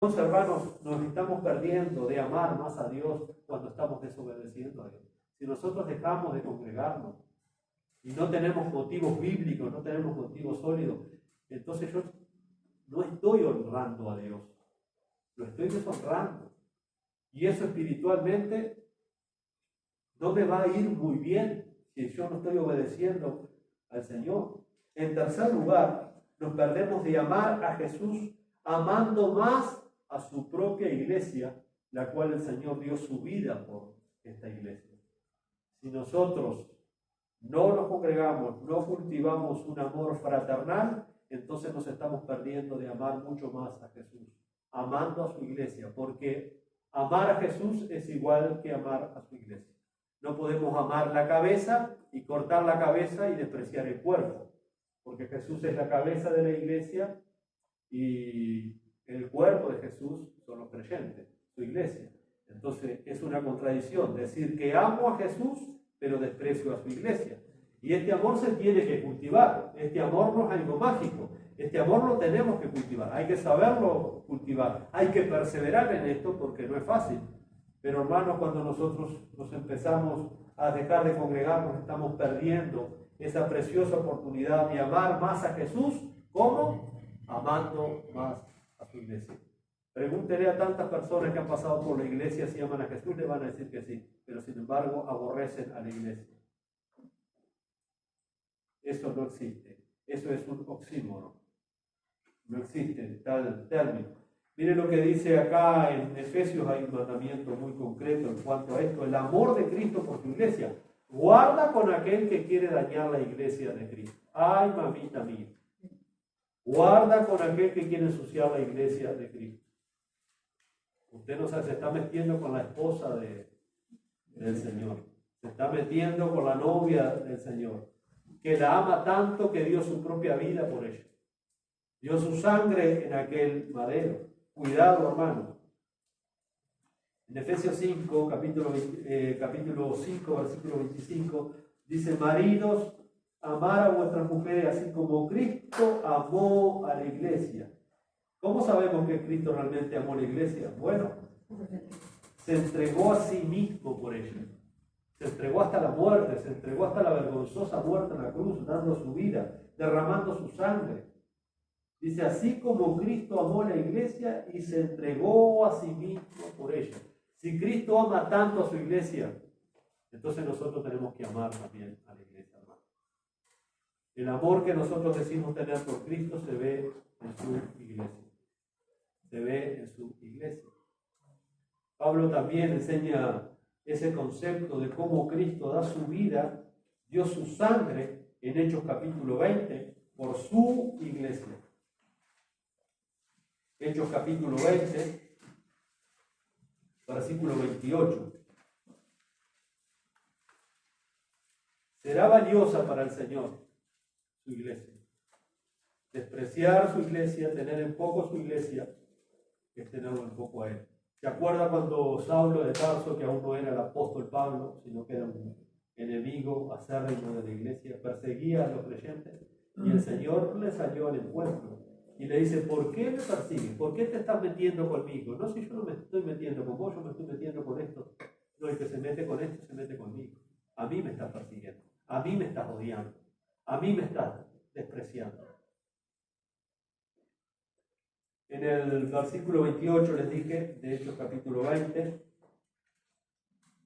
Entonces, hermanos, nos estamos perdiendo de amar más a Dios cuando estamos desobedeciendo a Dios. Si nosotros dejamos de congregarnos y no tenemos motivos bíblicos, no tenemos motivos sólidos, entonces yo no estoy honrando a Dios, lo estoy deshonrando. Y eso espiritualmente no me va a ir muy bien si yo no estoy obedeciendo al Señor. En tercer lugar, nos perdemos de amar a Jesús amando más a su propia iglesia, la cual el Señor dio su vida por esta iglesia. Si nosotros no nos congregamos, no cultivamos un amor fraternal, entonces nos estamos perdiendo de amar mucho más a Jesús, amando a su iglesia, porque amar a Jesús es igual que amar a su iglesia. No podemos amar la cabeza y cortar la cabeza y despreciar el cuerpo, porque Jesús es la cabeza de la iglesia y el cuerpo de Jesús son los creyentes, su iglesia. Entonces es una contradicción decir que amo a Jesús, pero desprecio a su iglesia. Y este amor se tiene que cultivar. Este amor no es algo mágico. Este amor lo tenemos que cultivar. Hay que saberlo cultivar. Hay que perseverar en esto porque no es fácil. Pero hermanos, cuando nosotros nos empezamos a dejar de congregarnos, estamos perdiendo esa preciosa oportunidad de amar más a Jesús. ¿Cómo? Amando más a su iglesia. Pregúntele a tantas personas que han pasado por la iglesia si aman a Jesús, le van a decir que sí, pero sin embargo aborrecen a la iglesia. Eso no existe. Eso es un oxímoron. No existe tal término. Miren lo que dice acá en Efesios, hay un mandamiento muy concreto en cuanto a esto. El amor de Cristo por su iglesia. Guarda con aquel que quiere dañar la iglesia de Cristo. Ay, mamita mía. Guarda con aquel que quiere ensuciar la iglesia de Cristo. Usted no sabe, se está metiendo con la esposa del Señor. Se está metiendo con la novia del Señor, que la ama tanto que dio su propia vida por ella. Dio su sangre en aquel madero. Cuidado, hermano. En Efesios 5, capítulo 5, versículo 25, dice: maridos, amar a vuestras mujeres así como Cristo amó a la iglesia. ¿Cómo sabemos que Cristo realmente amó a la iglesia? Bueno, se entregó a sí mismo por ella. Se entregó hasta la muerte, se entregó hasta la vergonzosa muerte en la cruz, dando su vida, derramando su sangre. Dice, así como Cristo amó a la iglesia y se entregó a sí mismo por ella. Si Cristo ama tanto a su iglesia, entonces nosotros tenemos que amar también a la iglesia, hermano. El amor que nosotros decimos tener por Cristo se ve en su iglesia. Se ve en su iglesia. Pablo también enseña ese concepto de cómo Cristo da su vida, dio su sangre en Hechos capítulo 20 por su iglesia. Hechos capítulo 20, versículo 28. Será valiosa para el Señor su iglesia. Despreciar su iglesia, tener en poco su iglesia, es tenerlo en poco a Él. ¿Se acuerda cuando Saulo de Tarso, que aún no era el apóstol Pablo, sino que era un enemigo acérrimo de la iglesia, perseguía a los creyentes? Y el Señor le salió al encuentro y le dice, ¿por qué me persigues? ¿Por qué te estás metiendo conmigo? No, si yo no me estoy metiendo con vos, yo me estoy metiendo con esto. No, el que se mete con esto, se mete conmigo. A mí me estás persiguiendo, a mí me estás odiando, a mí me estás despreciando. En el versículo 28 les dije, de Hechos capítulo 20,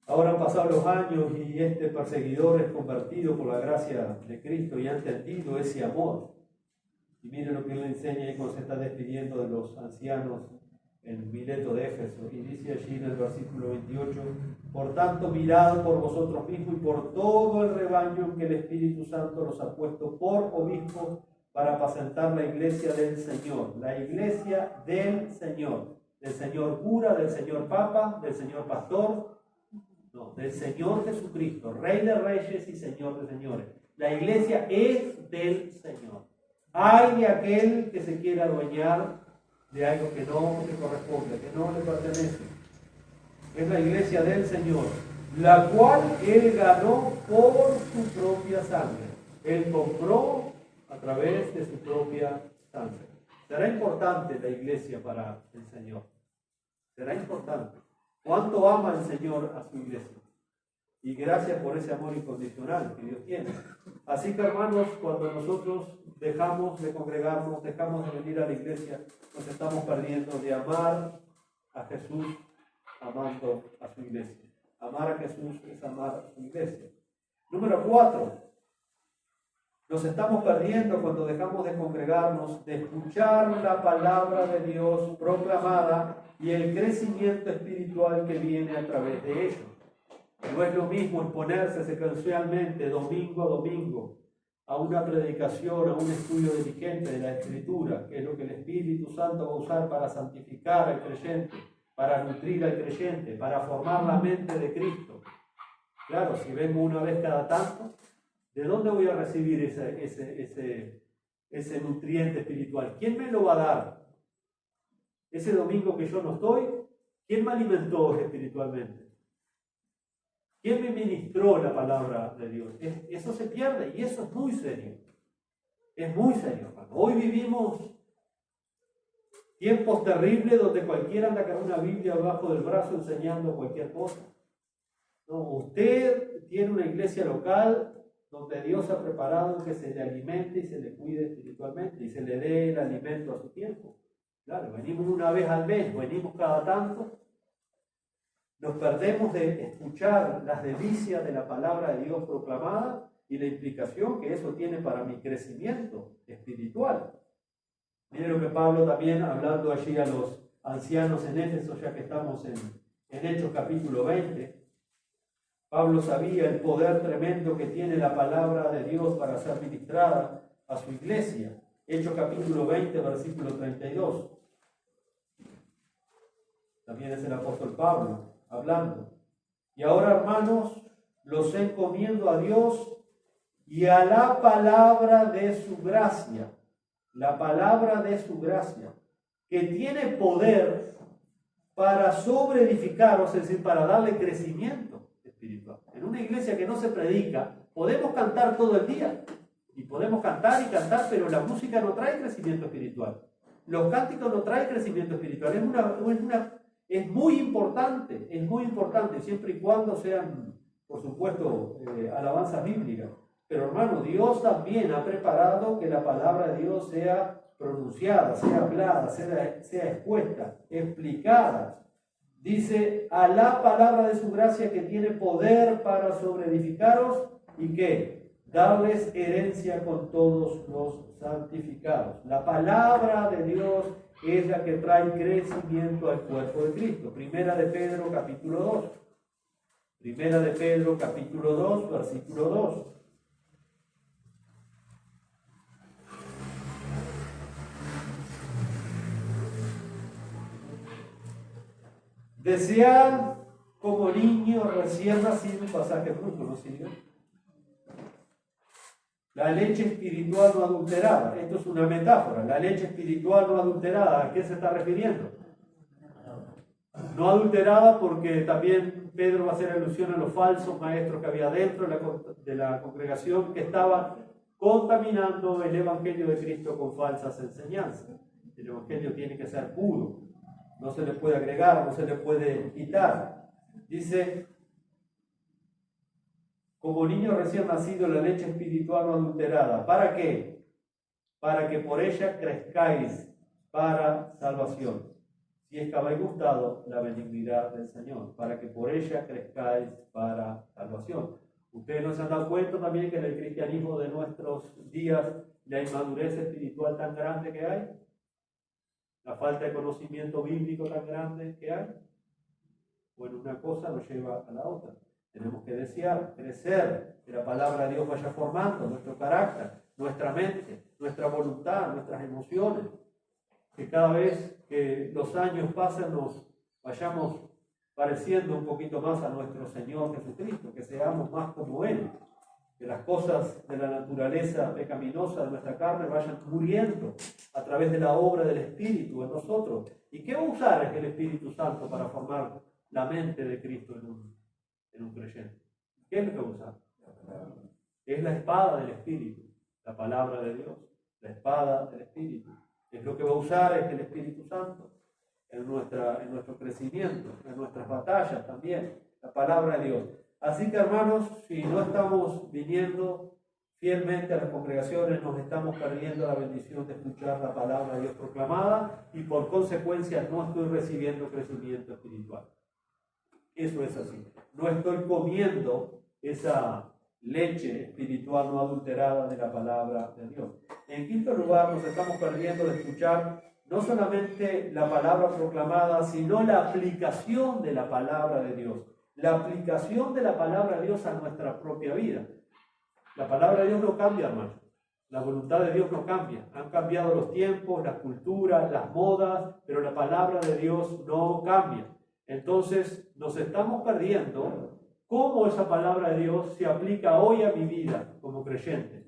ahora han pasado los años y este perseguidor es convertido por la gracia de Cristo y ha entendido ese amor. Y miren lo que él le enseña ahí cuando se está despidiendo de los ancianos en Mileto de Éfeso. Y dice allí en el versículo 28, por tanto mirad por vosotros mismos y por todo el rebaño que el Espíritu Santo los ha puesto por obispos para apacentar la iglesia del Señor. La iglesia del Señor cura, del Señor Papa, del Señor Pastor, no, del Señor Jesucristo, Rey de Reyes y Señor de Señores. La iglesia es del Señor. Hay de aquel que se quiera adueñar de algo que no le corresponde, que no le pertenece. Es la iglesia del Señor, la cual Él ganó por su propia sangre. Él compró a través de su propia sangre. Será importante la iglesia para el Señor. Será importante. ¿Cuánto ama el Señor a su iglesia? Y gracias por ese amor incondicional que Dios tiene. Así que, hermanos, cuando nosotros dejamos de congregarnos, dejamos de venir a la iglesia, nos estamos perdiendo de amar a Jesús amando a su iglesia. Amar a Jesús es amar a su iglesia. Número 4. Nos estamos perdiendo cuando dejamos de congregarnos, de escuchar la palabra de Dios proclamada y el crecimiento espiritual que viene a través de ello. No es lo mismo exponerse secuencialmente domingo a domingo a una predicación, a un estudio diligente de la Escritura, que es lo que el Espíritu Santo va a usar para santificar al creyente, para nutrir al creyente, para formar la mente de Cristo. Claro, si vengo una vez cada tanto, ¿de dónde voy a recibir ese nutriente espiritual? ¿Quién me lo va a dar? Ese domingo que yo no estoy, ¿quién me alimentó espiritualmente? ¿Quién me ministró la palabra de Dios? Eso se pierde y eso es muy serio. Es muy serio, hermano. Hoy vivimos tiempos terribles donde cualquiera anda con una Biblia abajo del brazo enseñando cualquier cosa. No, usted tiene una iglesia local donde Dios ha preparado que se le alimente y se le cuide espiritualmente y se le dé el alimento a su tiempo. Claro, venimos una vez al mes, venimos cada tanto. Nos perdemos de escuchar las delicias de la palabra de Dios proclamada y la implicación que eso tiene para mi crecimiento espiritual. Miren lo que Pablo también, hablando allí a los ancianos en Éfeso, ya que estamos en Hechos capítulo 20, Pablo sabía el poder tremendo que tiene la palabra de Dios para ser ministrada a su iglesia. Hechos capítulo 20, versículo 32. También es el apóstol Pablo hablando. Y ahora, hermanos, los encomiendo a Dios y a la palabra de su gracia. La palabra de su gracia, que tiene poder para sobreedificaros, es decir, para darle crecimiento espiritual. En una iglesia que no se predica, podemos cantar todo el día. Y podemos cantar y cantar, pero la música no trae crecimiento espiritual. Los cánticos no traen crecimiento espiritual. Es muy importante, siempre y cuando sean, por supuesto, alabanzas bíblicas. Pero hermano, Dios también ha preparado que la palabra de Dios sea pronunciada, sea hablada, sea expuesta, explicada. Dice, a la palabra de su gracia que tiene poder para sobreedificaros y que darles herencia con todos los santificados. La palabra de Dios es la que trae crecimiento al cuerpo de Cristo. Primera de Pedro capítulo 2. Primera de Pedro capítulo 2, versículo 2. Desead como niño recién nacido, un pasaje muy conocido, la leche espiritual no adulterada. Esto es una metáfora. La leche espiritual no adulterada, ¿a qué se está refiriendo? No adulterada porque también Pedro va a hacer alusión a los falsos maestros que había dentro de la congregación que estaban contaminando el evangelio de Cristo con falsas enseñanzas. El evangelio tiene que ser puro. No se le puede agregar, no se le puede quitar. Dice, como niño recién nacido, la leche espiritual no adulterada. ¿Para qué? Para que por ella crezcáis para salvación. Si es que habéis gustado la benignidad del Señor, para que por ella crezcáis para salvación. Ustedes no se han dado cuenta también que en el cristianismo de nuestros días la inmadurez espiritual tan grande que hay, la falta de conocimiento bíblico tan grande que hay. Bueno, una cosa nos lleva a la otra. Tenemos que desear, crecer, que la palabra de Dios vaya formando nuestro carácter, nuestra mente, nuestra voluntad, nuestras emociones. Que cada vez que los años pasen nos vayamos pareciendo un poquito más a nuestro Señor Jesucristo, que seamos más como Él. Que las cosas de la naturaleza pecaminosa de nuestra carne vayan muriendo a través de la obra del Espíritu en nosotros. ¿Y qué va a usar el Espíritu Santo para formar la mente de Cristo en un creyente? ¿Qué es lo que va a usar? Es la espada del Espíritu, la palabra de Dios, la espada del Espíritu. Es lo que va a usar es el Espíritu Santo en nuestro crecimiento, en nuestras batallas también, la palabra de Dios. Así que, hermanos, si no estamos viniendo fielmente a las congregaciones, nos estamos perdiendo la bendición de escuchar la palabra de Dios proclamada y por consecuencia no estoy recibiendo crecimiento espiritual. Eso es así. No estoy comiendo esa leche espiritual no adulterada de la palabra de Dios. En quinto lugar, nos estamos perdiendo de escuchar no solamente la palabra proclamada, sino la aplicación de la palabra de Dios. La aplicación de la palabra de Dios a nuestra propia vida. La palabra de Dios no cambia, hermano. La voluntad de Dios no cambia. Han cambiado los tiempos, las culturas, las modas, pero la palabra de Dios no cambia. Entonces, nos estamos perdiendo cómo esa palabra de Dios se aplica hoy a mi vida como creyente.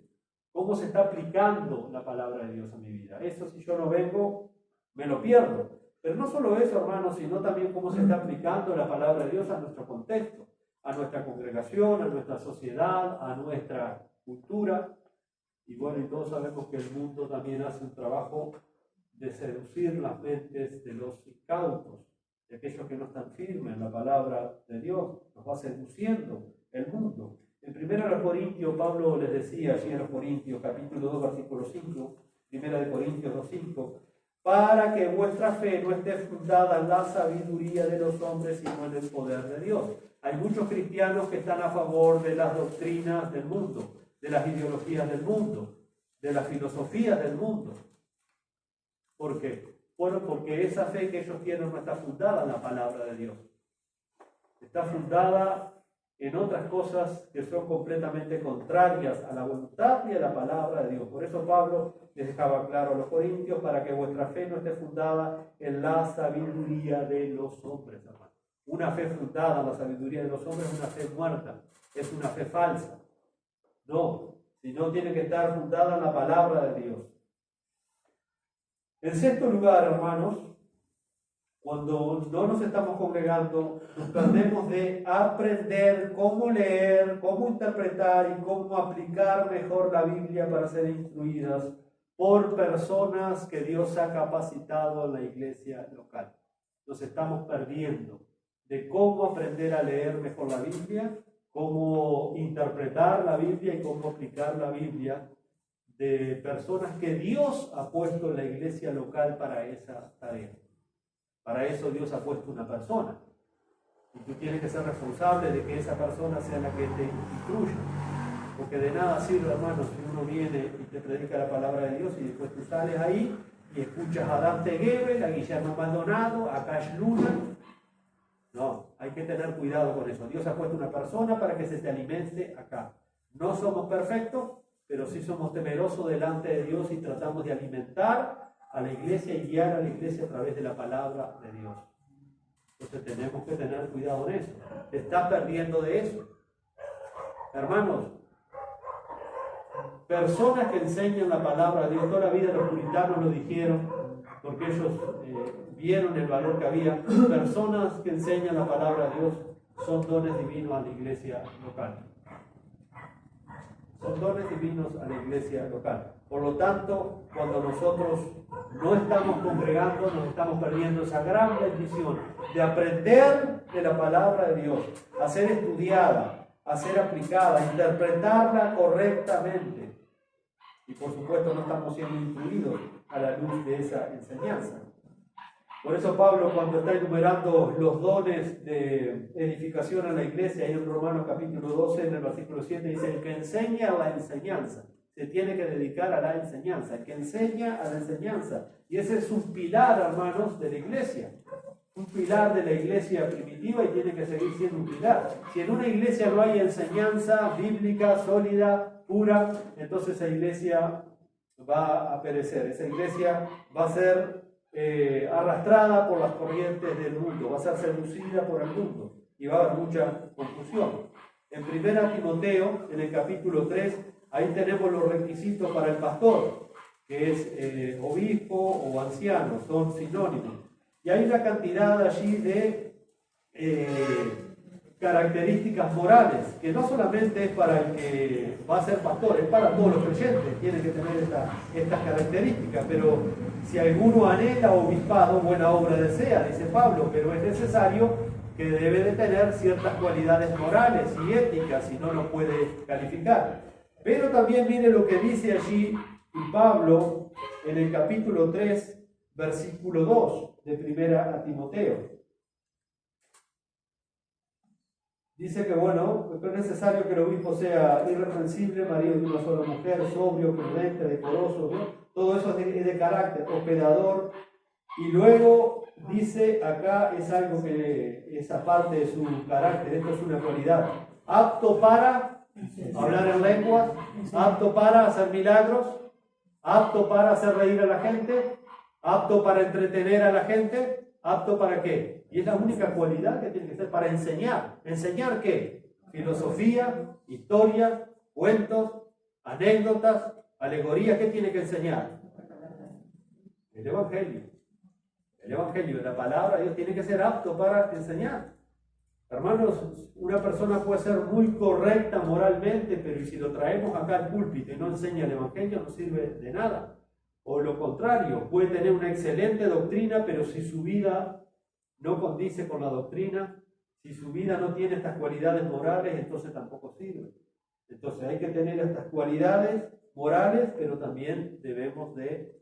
¿Cómo se está aplicando la palabra de Dios a mi vida? Eso, si yo no vengo, me lo pierdo. Pero no solo eso, hermanos, sino también cómo se está aplicando la palabra de Dios a nuestro contexto, a nuestra congregación, a nuestra sociedad, a nuestra cultura. Y bueno, y todos sabemos que el mundo también hace un trabajo de seducir las mentes de los incautos, de aquellos que no están firmes en la palabra de Dios. Nos va seduciendo el mundo. En 1 Corintios, Pablo les decía allí en los Corintios, capítulo 2, versículo 5, 1 Corintios 2, 5, para que vuestra fe no esté fundada en la sabiduría de los hombres, sino en el poder de Dios. Hay muchos cristianos que están a favor de las doctrinas del mundo, de las ideologías del mundo, de las filosofías del mundo. ¿Por qué? Bueno, porque esa fe que ellos tienen no está fundada en la palabra de Dios. Está fundada en otras cosas que son completamente contrarias a la voluntad y a la palabra de Dios. Por eso Pablo les dejaba claro a los corintios, para que vuestra fe no esté fundada en la sabiduría de los hombres, hermano. Una fe fundada en la sabiduría de los hombres es una fe muerta, es una fe falsa. No, sino tiene que estar fundada en la palabra de Dios. En sexto lugar, hermanos, cuando no nos estamos congregando, nos perdemos de aprender cómo leer, cómo interpretar y cómo aplicar mejor la Biblia para ser instruidas por personas que Dios ha capacitado en la iglesia local. Nos estamos perdiendo de cómo aprender a leer mejor la Biblia, cómo interpretar la Biblia y cómo aplicar la Biblia, de personas que Dios ha puesto en la iglesia local para esa tarea. Para eso Dios ha puesto una persona. Y tú tienes que ser responsable de que esa persona sea la que te instruya. Porque de nada sirve, hermano, si uno viene y te predica la palabra de Dios y después tú sales ahí y escuchas a Dante Gebel, a Guillermo Maldonado, a Cash Luna. No, hay que tener cuidado con eso. Dios ha puesto una persona para que se te alimente acá. No somos perfectos, pero sí somos temerosos delante de Dios y tratamos de alimentar a la iglesia y guiar a la iglesia a través de la palabra de Dios. Entonces tenemos que tener cuidado en eso. Te estás perdiendo de eso. Hermanos, personas que enseñan la palabra de Dios, toda la vida los puritanos lo dijeron, porque ellos vieron el valor que había. Personas que enseñan la palabra de Dios son dones divinos a la iglesia local. Son dones divinos a la iglesia local. Por lo tanto, cuando nosotros no estamos congregando, nos estamos perdiendo esa gran bendición de aprender de la palabra de Dios, a ser estudiada, a ser aplicada, a interpretarla correctamente. Y por supuesto no estamos siendo instruidos a la luz de esa enseñanza. Por eso Pablo, cuando está enumerando los dones de edificación a la iglesia, ahí en Romanos capítulo 12, en el versículo 7, dice: el que enseña la enseñanza, se tiene que dedicar a la enseñanza, el que enseña a la enseñanza. Y ese es un pilar, hermanos, de la iglesia. Un pilar de la iglesia primitiva y tiene que seguir siendo un pilar. Si en una iglesia no hay enseñanza bíblica, sólida, pura, entonces esa iglesia va a perecer. Esa iglesia va a ser arrastrada por las corrientes del mundo, va a ser seducida por el mundo y va a haber mucha confusión. En 1 Timoteo, en el capítulo 3, ahí tenemos los requisitos para el pastor, que es obispo o anciano, son sinónimos. Y hay una cantidad allí de características morales, que no solamente es para el que va a ser pastor, es para todos los creyentes, tienen que tener estas características, pero si alguno anhela obispado, buena obra desea, dice Pablo, pero es necesario que debe de tener ciertas cualidades morales y éticas, si no, no puede calificar. Pero también mire lo que dice allí Pablo en el capítulo 3, versículo 2 de Primera a Timoteo. Dice que, bueno, es necesario que el obispo sea irreprensible, marido de una sola mujer, sobrio, prudente, decoroso, ¿no? Todo eso es de carácter, hospedador. Y luego dice acá, es algo que es aparte de su carácter, esto es una cualidad. Apto para hablar en lenguas, apto para hacer milagros, apto para hacer reír a la gente, apto para entretener a la gente. ¿Apto para qué? Y es la única cualidad que tiene que ser para enseñar. ¿Enseñar qué? Filosofía, historia, cuentos, anécdotas, alegorías. ¿Qué tiene que enseñar? El Evangelio. El Evangelio, la palabra de Dios tiene que ser apto para enseñar. Hermanos, una persona puede ser muy correcta moralmente, pero si lo traemos acá al púlpito y no enseña el Evangelio, no sirve de nada. O lo contrario, puede tener una excelente doctrina, pero si su vida no condice con la doctrina, si su vida no tiene estas cualidades morales, entonces tampoco sirve. Entonces hay que tener estas cualidades morales, pero también debemos de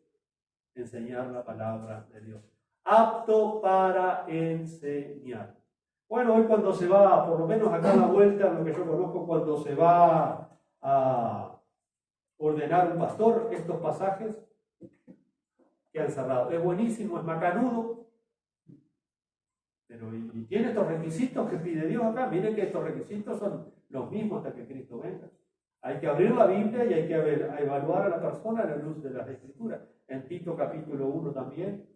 enseñar la palabra de Dios. Apto para enseñar. Bueno, hoy cuando se va, por lo menos acá a la vuelta, lo que yo conozco, cuando se va a ordenar un pastor, estos pasajes que han cerrado. Es buenísimo, es macanudo, pero y tiene estos requisitos que pide Dios acá. Miren que estos requisitos son los mismos hasta que Cristo venga. Hay que abrir la Biblia y hay que evaluar a la persona a la luz de las Escrituras. En Tito capítulo 1 también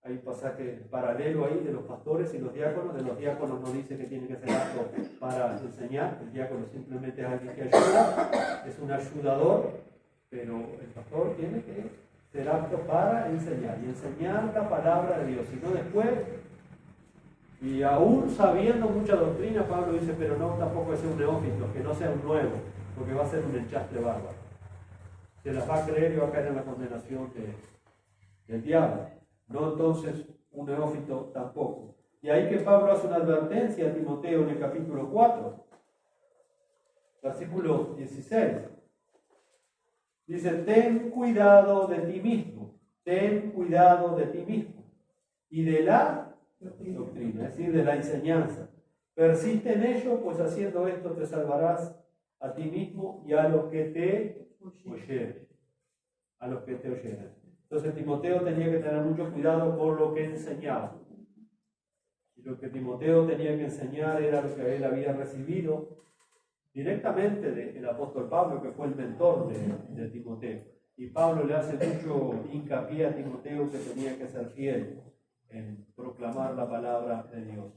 hay un pasaje paralelo ahí de los pastores y los diáconos. De los diáconos no dice que tiene que ser apto para enseñar. El diácono simplemente es alguien que ayuda, es un ayudador, pero el pastor tiene que ser apto para enseñar y enseñar la palabra de Dios. Si no después, y aún sabiendo mucha doctrina, Pablo dice, pero no tampoco es un neófito, que no sea un nuevo, porque va a ser un enchastre bárbaro. Se las va a creer y va a caer en la condenación del diablo. No entonces un neófito tampoco. Y ahí que Pablo hace una advertencia a Timoteo en el capítulo 4, versículo 16. Dice, ten cuidado de ti mismo, ten cuidado de ti mismo y de la doctrina, es decir, de la enseñanza. Persiste en ello, pues haciendo esto te salvarás a ti mismo y a los que te oyeren. A los que te oyeren. Entonces Timoteo tenía que tener mucho cuidado por lo que enseñaba. Y lo que Timoteo tenía que enseñar era lo que él había recibido directamente del apóstol Pablo, que fue el mentor de Timoteo. Y Pablo le hace mucho hincapié a Timoteo que tenía que ser fiel en proclamar la palabra de Dios.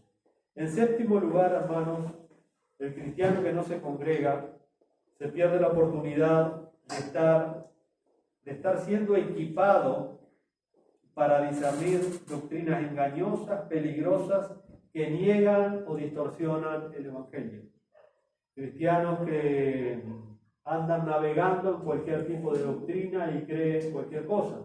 En séptimo lugar, hermanos, el cristiano que no se congrega se pierde la oportunidad de estar siendo equipado para discernir doctrinas engañosas, peligrosas, que niegan o distorsionan el Evangelio. Cristianos que andan navegando en cualquier tipo de doctrina y creen cualquier cosa.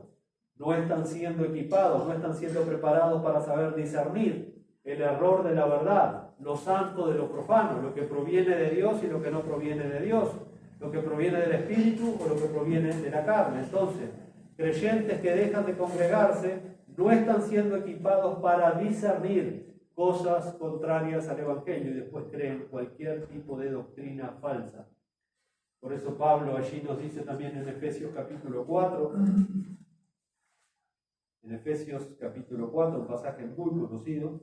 No están siendo equipados, no están siendo preparados para saber discernir el error de la verdad, lo santo de lo profano, lo que proviene de Dios y lo que no proviene de Dios, lo que proviene del Espíritu o lo que proviene de la carne. Entonces, creyentes que dejan de congregarse no están siendo equipados para discernir cosas contrarias al Evangelio y después creen cualquier tipo de doctrina falsa. Por eso Pablo allí nos dice también en Efesios capítulo 4, en Efesios capítulo 4, un pasaje muy conocido,